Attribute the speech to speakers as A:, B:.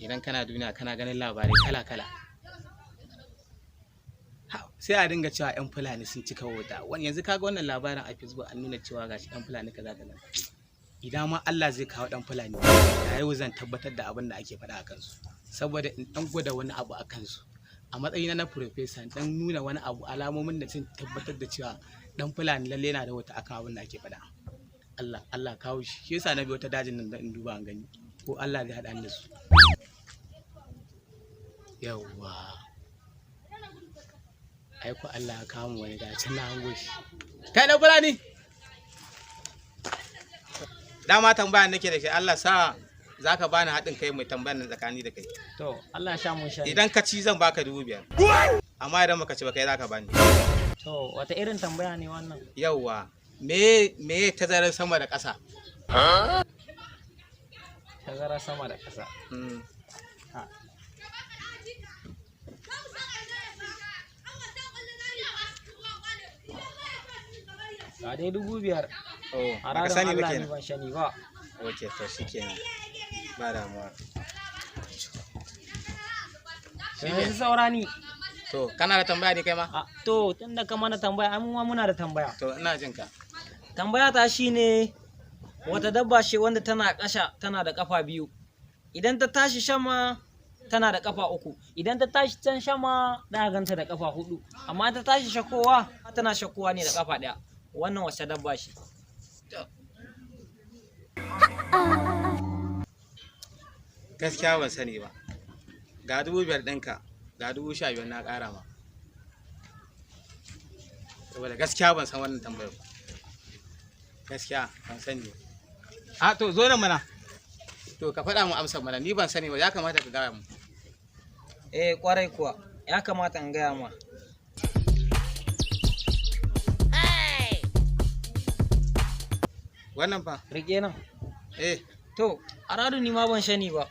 A: idan kana duniya kana ganin labarai kala-kala. Sai a dinga cewa 'yan Fulani sun cika wuta. Wani yanzu kaga wannan labarin a Facebook an nuna cewa gashi 'yan Fulani kaza. Idan ma Allah zai kawo ɗan Fulani, da yau zan tabbatar da abin da ake faɗa a kansu. Saboda in ɗan gwada wani abu a kansu. A matsayina na profesa dan nuna wani abu alamomin da sun tabbatar da cewa ɗan Fulani lalle yana da wata akan abin da ake faɗa. Allah kawo shi. Shi yasa na bi wata dajin nan in duba an gani. Ko Allah zai haɗa ni da su. Yawwa. Aiko Allah ya kawo mu wani dacin na hango shi. Kai ɗan Fulani. Dama tambaya nake da shi Allah sa za ka bani haɗin kai mai tambayar nan tsakani da kai.
B: To Allah sha mun sha.
A: Idan ka ci zan baka 5,000. Amma idan baka ci ba kai za ka bani.
B: To wata irin tambaya ne wannan?
A: Yawwa. Me tazarar sama da ƙasa?
B: Tazarar sama da ƙasa. Ga dai 5,000. A ranar Allah ne ban shani ba.
A: Ok, to shi kenan. Ba damuwa.
B: Yanzu saura ni.
A: To, kana da tambaya ne kai ma?
B: To, tun da ka mana tambaya, ai ma muna da tambaya.
A: To, ina jin ka.
B: Tambaya ta shine wata dabba ce wanda tana ƙasa tana da ƙafa 2. Idan ta tashi sama tana da ƙafa 3. Idan ta tashi can sama za ganta da ƙafa 4. Amma ta tashi shakowa tana shakowa ne da ƙafa 1. Wannan wace dabba ce?
A: Gaskiya ban sani ba. Ga 5,000 ɗinka, ga 15,000 na ƙara ma. Saboda gaskiya ban san wannan tambayar ba. Gaskiya ban sani. To zo nan mana. To ka faɗa mu amsar mana, ni ban sani ba, ya kamata ka gaya mu.
B: Ƙwarai kuwa, ya kamata in gaya ma.
A: Wannan fa?
B: Rike nan.
A: To,
B: a radu ni ma ban shani ba.